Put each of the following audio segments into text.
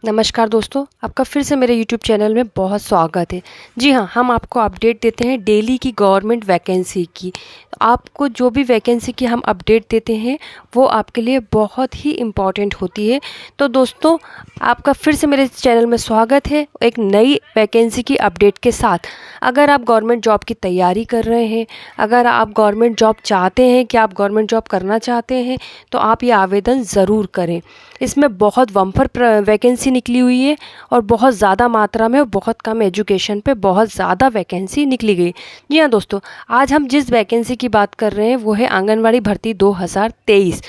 नमस्कार दोस्तों, आपका फिर से मेरे YouTube चैनल में बहुत स्वागत है। जी हाँ, हम आपको अपडेट देते हैं डेली की गवर्नमेंट वैकेंसी की। आपको जो भी वैकेंसी की हम अपडेट देते हैं वो आपके लिए बहुत ही इम्पॉर्टेंट होती है। तो दोस्तों, आपका फिर से मेरे चैनल में स्वागत है एक नई वैकेंसी की अपडेट के साथ। अगर आप गवर्नमेंट जॉब की तैयारी कर रहे हैं, अगर आप गवर्नमेंट जॉब चाहते हैं कि आप गवर्नमेंट जॉब करना चाहते हैं, तो आप ये आवेदन ज़रूर करें। इसमें बहुत बम्पर वैकेंसी निकली हुई है और बहुत ज़्यादा मात्रा में और बहुत कम एजुकेशन पे बहुत ज़्यादा वैकेंसी निकली गई। जी हाँ दोस्तों, आज हम जिस वैकेंसी की बात कर रहे हैं वो है आंगनवाड़ी भर्ती 2023।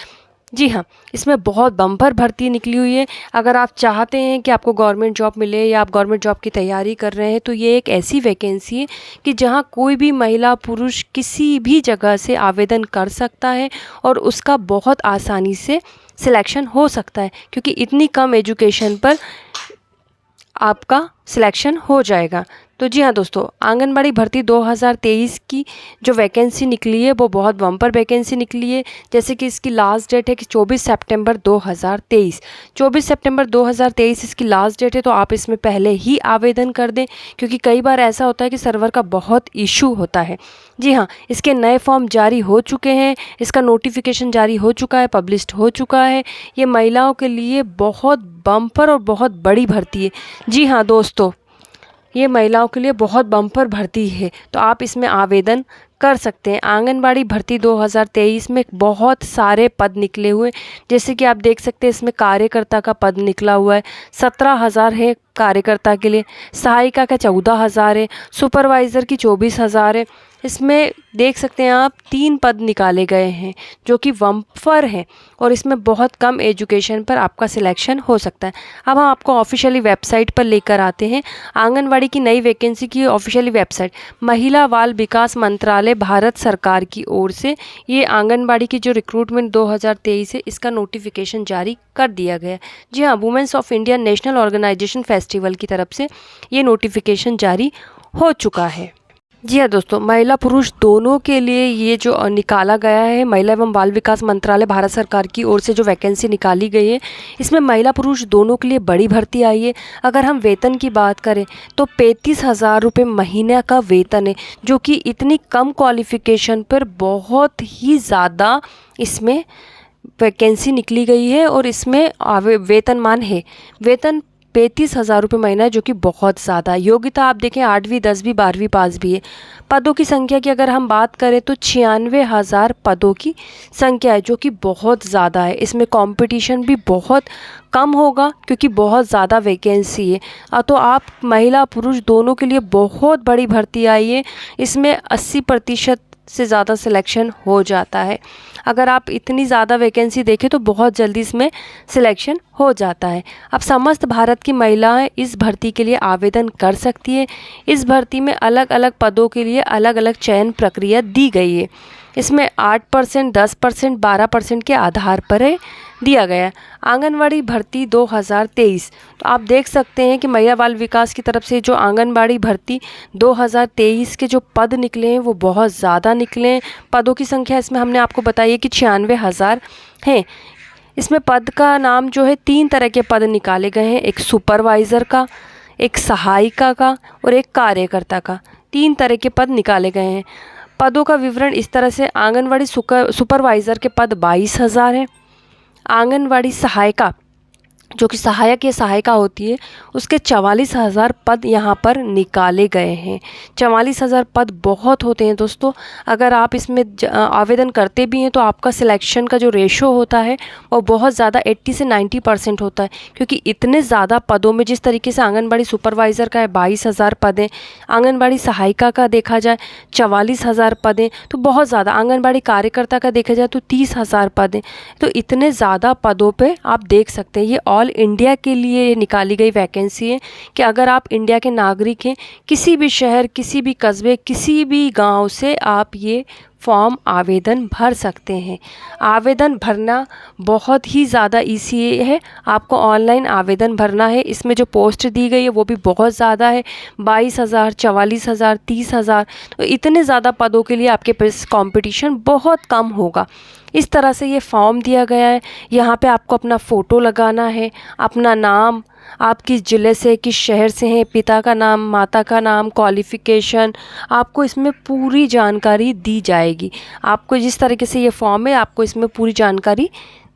जी हाँ, इसमें बहुत बम्पर भर्ती निकली हुई है। अगर आप चाहते हैं कि आपको गवर्नमेंट जॉब मिले या आप गवर्नमेंट जॉब की तैयारी कर रहे हैं, तो ये एक ऐसी वैकेंसी है कि जहाँ कोई भी महिला पुरुष किसी भी जगह से आवेदन कर सकता है और उसका बहुत आसानी से सिलेक्शन हो सकता है, क्योंकि इतनी कम एजुकेशन पर आपका सिलेक्शन हो जाएगा। तो जी हाँ दोस्तों, आंगनबाड़ी भर्ती 2023 की जो वैकेंसी निकली है वो बहुत बम्पर वैकेंसी निकली है। जैसे कि इसकी लास्ट डेट है कि 24 सितंबर 2023। 24 सितंबर 2023 इसकी लास्ट डेट है, तो आप इसमें पहले ही आवेदन कर दें, क्योंकि कई बार ऐसा होता है कि सर्वर का बहुत इशू होता है। जी हाँ, इसके नए फॉर्म जारी हो चुके हैं, इसका नोटिफिकेशन जारी हो चुका है, पब्लिश्ड हो चुका है। ये महिलाओं के लिए बहुत बम्पर और बहुत बड़ी भर्ती है। जी हाँ दोस्तों, ये महिलाओं के लिए बहुत बम्पर भर्ती है, तो आप इसमें आवेदन कर सकते हैं। आंगनबाड़ी भर्ती 2023 में बहुत सारे पद निकले हुए, जैसे कि आप देख सकते हैं इसमें कार्यकर्ता का पद निकला हुआ है, 17,000 है कार्यकर्ता के लिए, सहायिका का 14,000 है, सुपरवाइज़र की 24,000 है। इसमें देख सकते हैं आप 3 पद निकाले गए हैं जो कि बम्पर हैं और इसमें बहुत कम एजुकेशन पर आपका सिलेक्शन हो सकता है। अब हम आपको ऑफिशियली वेबसाइट पर लेकर आते हैं। आंगनवाड़ी की नई वैकेंसी की ऑफिशियली वेबसाइट महिला बाल विकास मंत्रालय भारत सरकार की ओर से ये आंगनबाड़ी की जो रिक्रूटमेंट 2023 है इसका नोटिफिकेशन जारी कर दिया गया। जी हाँ, women's of India national organization festival की तरफ से ये नोटिफिकेशन जारी हो चुका है। जी हाँ दोस्तों, महिला पुरुष दोनों के लिए ये जो निकाला गया है, महिला एवं बाल विकास मंत्रालय भारत सरकार की ओर से जो वैकेंसी निकाली गई है, इसमें महिला पुरुष दोनों के लिए बड़ी भर्ती आई है। अगर हम वेतन की बात करें तो 35,000 रुपये महीने का वेतन है, जो कि इतनी कम क्वालिफिकेशन पर बहुत ही ज़्यादा इसमें वैकेंसी निकली गई है और इसमें वेतनमान है। वेतन 35,000 रुपये महीना है, जो कि बहुत ज़्यादा। योग्यता आप देखें 8वीं 10वीं 12वीं पास भी है। पदों की संख्या की अगर हम बात करें तो 96,000 पदों की संख्या है, जो कि बहुत ज़्यादा है। इसमें कंपटीशन भी बहुत कम होगा क्योंकि बहुत ज़्यादा वैकेंसी है। तो आप महिला पुरुष दोनों के लिए बहुत बड़ी भर्ती आई है। इसमें 80% से ज़्यादा सिलेक्शन हो जाता है। अगर आप इतनी ज़्यादा वैकेंसी देखें तो बहुत जल्दी इसमें सिलेक्शन हो जाता है। अब समस्त भारत की महिलाएं इस भर्ती के लिए आवेदन कर सकती है। इस भर्ती में अलग अलग पदों के लिए अलग अलग चयन प्रक्रिया दी गई है। इसमें 8%, 10%, 12% के आधार पर है दिया गया है। आंगनवाड़ी भर्ती 2023, तो आप देख सकते हैं कि महिला बाल विकास की तरफ से जो आंगनवाड़ी भर्ती 2023 के जो पद निकले हैं वो बहुत ज़्यादा निकले हैं। पदों की संख्या इसमें हमने आपको बताई है कि 96,000 हैं। इसमें पद का नाम जो है 3 तरह के पद निकाले गए हैं, एक सुपरवाइज़र का, एक सहायिका का और एक कार्यकर्ता का। 3 तरह के पद निकाले गए हैं। पदों का विवरण इस तरह से, आंगनवाड़ी सुपरवाइज़र के पद 22,000 हैं। आंगनवाड़ी सहायिका, जो कि सहायक या सहायिका होती है, उसके 44,000 पद यहाँ पर निकाले गए हैं। 44,000 पद बहुत होते हैं दोस्तों। अगर आप इसमें आवेदन करते भी हैं तो आपका सिलेक्शन का जो रेशो होता है वो बहुत ज़्यादा 80 से 90% होता है, क्योंकि इतने ज़्यादा पदों में, जिस तरीके से आंगनबाड़ी सुपरवाइज़र का है 22,000 पद हैं, आंगनबाड़ी सहायिका का देखा जाए 44,000 पद हैं, तो बहुत ज़्यादा। आंगनबाड़ी कार्यकर्ता का देखा जाए तो 30,000 पद हैं। तो इतने ज़्यादा पदों पर आप देख सकते हैं ये ऑल इंडिया के लिए निकाली गई वैकेंसी है कि अगर आप इंडिया के नागरिक हैं, किसी भी शहर, किसी भी कस्बे, किसी भी गांव से आप ये फॉर्म आवेदन भर सकते हैं। आवेदन भरना बहुत ही ज़्यादा ईजी है। आपको ऑनलाइन आवेदन भरना है। इसमें जो पोस्ट दी गई है वो भी बहुत ज़्यादा है, 22,000, 44,000, 30,000। तो इतने ज़्यादा पदों के लिए आपके पास कंपटीशन बहुत कम होगा। इस तरह से ये फॉर्म दिया गया है। यहाँ पे आपको अपना फ़ोटो लगाना है, अपना नाम, आप किस ज़िले से, किस शहर से हैं, पिता का नाम, माता का नाम, क्वालिफ़िकेशन, आपको इसमें पूरी जानकारी दी जाएगी। आपको जिस तरीके से ये फॉर्म है, आपको इसमें पूरी जानकारी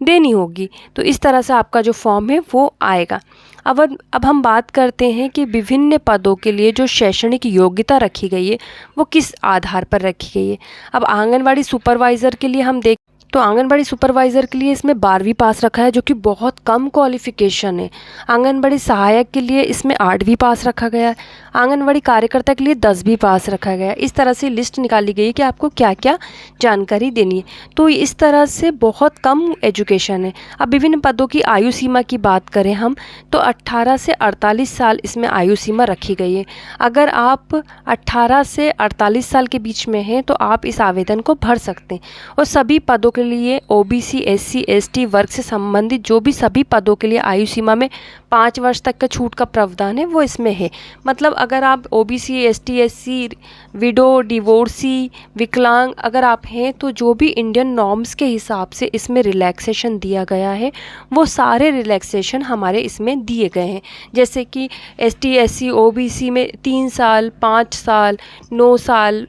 देनी होगी। तो इस तरह से आपका जो फॉर्म है वो आएगा। अब हम बात करते हैं कि विभिन्न पदों के लिए जो शैक्षणिक योग्यता रखी गई है वो किस आधार पर रखी गई है। अब आंगनवाड़ी सुपरवाइज़र के लिए हम देख तो आंगनबाड़ी सुपरवाइज़र के लिए इसमें 12वीं पास रखा है, जो कि बहुत कम क्वालिफ़िकेशन है। आंगनबाड़ी सहायक के लिए इसमें 8वीं पास रखा गया है। आंगनबाड़ी कार्यकर्ता के लिए 10वीं पास रखा गया है। इस तरह से लिस्ट निकाली गई है कि आपको क्या क्या जानकारी देनी है। तो इस तरह से बहुत कम एजुकेशन है। अब विभिन्न पदों की आयु सीमा की बात करें हम, तो 18 से 48 साल इसमें आयु सीमा रखी गई है। अगर आप 18 से 48 साल के बीच में हैं तो आप इस आवेदन को भर सकते हैं। और सभी पदों के लिए ओबीसी, एससी, एसटी वर्ग से संबंधित जो भी सभी पदों के लिए आयु सीमा में 5 वर्ष तक का छूट का प्रावधान है वो इसमें है। मतलब अगर आप OBC, ST, SC, window, divorcee, विकलांग अगर आप हैं तो जो भी इंडियन नॉर्म्स के हिसाब से इसमें रिलैक्सेशन दिया गया है वो सारे रिलैक्सेशन हमारे इसमें दिए गए हैं। जैसे कि एसटी, एससी, ओबीसी में 3 साल, 5 साल, 9 साल,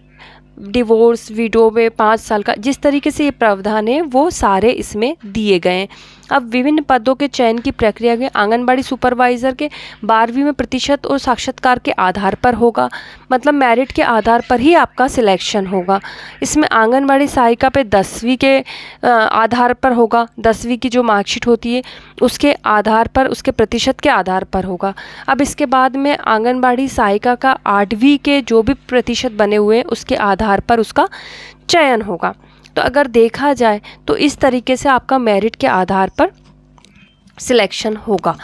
डिवोर्स, विडो में 5 साल का, जिस तरीके से ये प्रावधान है वो सारे इसमें दिए गए हैं। अब विभिन्न पदों के चयन की प्रक्रिया के आंगनबाड़ी सुपरवाइज़र के 12वीं में प्रतिशत और साक्षात्कार के आधार पर होगा। मतलब मेरिट के आधार पर ही आपका सिलेक्शन होगा। इसमें आंगनबाड़ी सहायिका पे 10वीं के आधार पर होगा। 10वीं की जो मार्कशीट होती है उसके आधार पर, उसके प्रतिशत के आधार पर होगा। अब इसके बाद में आंगनबाड़ी सहायिका का 8वीं के जो भी प्रतिशत बने हुए हैं उसके आधार पर उसका चयन होगा। तो अगर देखा जाए तो इस तरीके से आपका मेरिट के आधार पर सिलेक्शन होगा।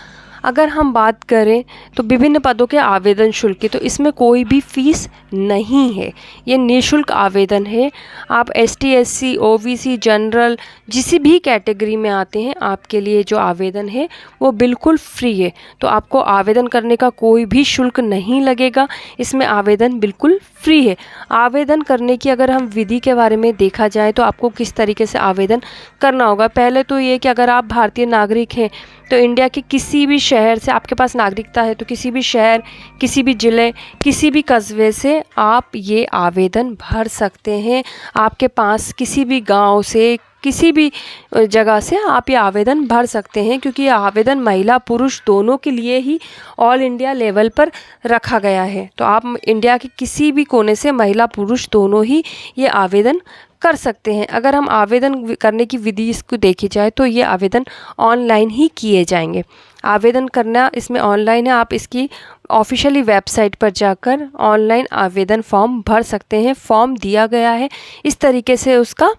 अगर हम बात करें तो विभिन्न पदों के आवेदन शुल्क की, तो इसमें कोई भी फ़ीस नहीं है, ये निःशुल्क आवेदन है। आप एसटी, एससी, ओबीसी, जनरल जिस भी कैटेगरी में आते हैं आपके लिए जो आवेदन है वो बिल्कुल फ्री है। तो आपको आवेदन करने का कोई भी शुल्क नहीं लगेगा, इसमें आवेदन बिल्कुल फ्री है। आवेदन करने की अगर हम विधि के बारे में देखा जाए तो आपको किस तरीके से आवेदन करना होगा। पहले तो ये कि अगर आप भारतीय नागरिक हैं तो इंडिया के किसी भी शहर से आपके पास नागरिकता है तो किसी भी शहर, किसी भी ज़िले, किसी भी कस्बे से आप ये आवेदन भर सकते हैं। आपके पास किसी भी गांव से, किसी भी जगह से आप ये आवेदन भर सकते हैं, क्योंकि ये आवेदन महिला पुरुष दोनों के लिए ही ऑल इंडिया लेवल पर रखा गया है। तो आप इंडिया के किसी भी कोने से महिला पुरुष दोनों ही ये आवेदन कर सकते हैं। अगर हम आवेदन करने की विधि इसको देखी जाए तो ये आवेदन ऑनलाइन ही किए जाएंगे। आवेदन करना इसमें ऑनलाइन है। आप इसकी ऑफिशियली वेबसाइट पर जाकर ऑनलाइन आवेदन फॉर्म भर सकते हैं। फॉर्म दिया गया है, इस तरीके से उसका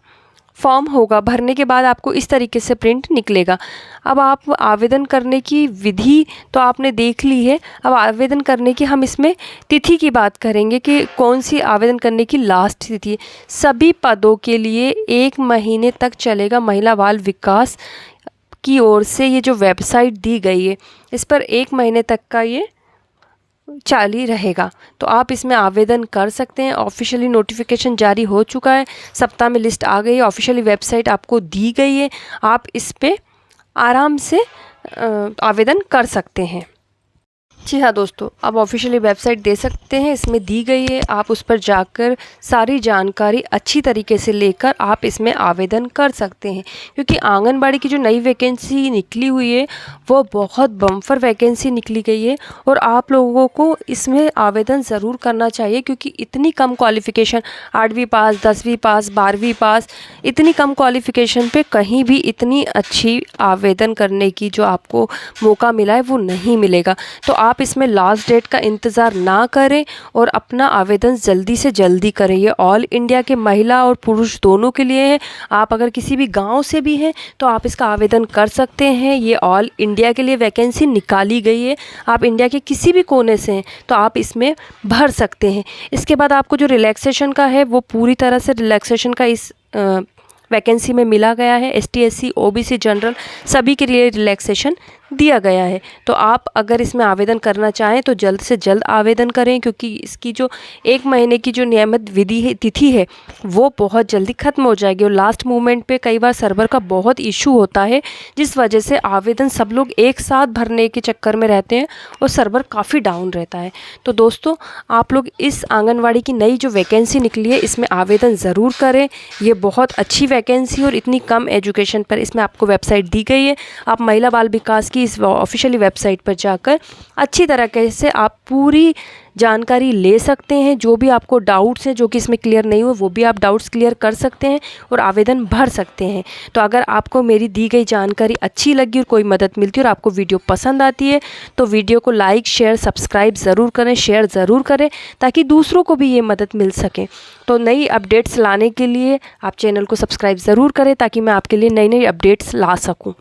फॉर्म होगा। भरने के बाद आपको इस तरीके से प्रिंट निकलेगा। अब आप आवेदन करने की विधि तो आपने देख ली है। अब आवेदन करने की हम इसमें तिथि की बात करेंगे कि कौन सी आवेदन करने की लास्ट तिथि है। सभी पदों के लिए 1 महीने तक चलेगा। महिला बाल विकास की ओर से ये जो वेबसाइट दी गई है इस पर 1 महीने तक का ये जारी रहेगा। तो आप इसमें आवेदन कर सकते हैं। ऑफिशियली नोटिफिकेशन जारी हो चुका है, सप्ताह में लिस्ट आ गई है, ऑफिशियली वेबसाइट आपको दी गई है। आप इस पे आराम से आवेदन कर सकते हैं। जी हाँ दोस्तों, आप ऑफिशियली वेबसाइट दे सकते हैं, इसमें दी गई है। आप उस पर जाकर सारी जानकारी अच्छी तरीके से लेकर आप इसमें आवेदन कर सकते हैं, क्योंकि आंगनबाड़ी की जो नई वैकेंसी निकली हुई है वो बहुत बम्पर वैकेंसी निकली गई है और आप लोगों को इसमें आवेदन ज़रूर करना चाहिए, क्योंकि इतनी कम क्वालिफ़िकेशन, 8वीं पास, 10वीं पास, 12वीं पास, इतनी कम क्वालिफ़िकेशन पे कहीं भी इतनी अच्छी आवेदन करने की जो आपको मौका मिला है वो नहीं मिलेगा। तो आप इसमें लास्ट डेट का इंतज़ार ना करें और अपना आवेदन जल्दी से जल्दी करें। ये ऑल इंडिया के महिला और पुरुष दोनों के लिए है। आप अगर किसी भी गांव से भी हैं तो आप इसका आवेदन कर सकते हैं। ये ऑल इंडिया के लिए वैकेंसी निकाली गई है। आप इंडिया के किसी भी कोने से हैं तो आप इसमें भर सकते हैं। इसके बाद आपको जो रिलैक्सेशन का है वो पूरी तरह से रिलैक्सेशन का इस वैकेंसी में मिला गया है। एसटी, एससी, ओबीसी, जनरल सभी के लिए रिलैक्सेशन दिया गया है। तो आप अगर इसमें आवेदन करना चाहें तो जल्द से जल्द आवेदन करें, क्योंकि इसकी जो 1 महीने की जो नियमित विधि है, तिथि है, वो बहुत जल्दी ख़त्म हो जाएगी। और लास्ट मोमेंट पे कई बार सर्वर का बहुत इशू होता है, जिस वजह से आवेदन सब लोग एक साथ भरने के चक्कर में रहते हैं और सर्वर काफ़ी डाउन रहता है। तो दोस्तों, आप लोग इस आंगनवाड़ी की नई जो वैकेंसी निकली है, इसमें आवेदन ज़रूर करें। ये बहुत अच्छी वैकेंसी और इतनी कम एजुकेशन पर इसमें आपको वेबसाइट दी गई है। आप महिला बाल विकास की इस ऑफिशियली वेबसाइट पर जाकर अच्छी तरीके से आप पूरी जानकारी ले सकते हैं। जो भी आपको डाउट्स हैं, जो कि इसमें क्लियर नहीं हुए, वो भी आप डाउट्स क्लियर कर सकते हैं और आवेदन भर सकते हैं। तो अगर आपको मेरी दी गई जानकारी अच्छी लगी और कोई मदद मिलती है और आपको वीडियो पसंद आती है, तो वीडियो को लाइक, शेयर, सब्सक्राइब ज़रूर करें, शेयर ज़रूर करें, ताकि दूसरों को भी ये मदद मिल सके। तो नई अपडेट्स लाने के लिए आप चैनल को सब्सक्राइब ज़रूर करें, ताकि मैं आपके लिए नई नई अपडेट्स ला सकूँ।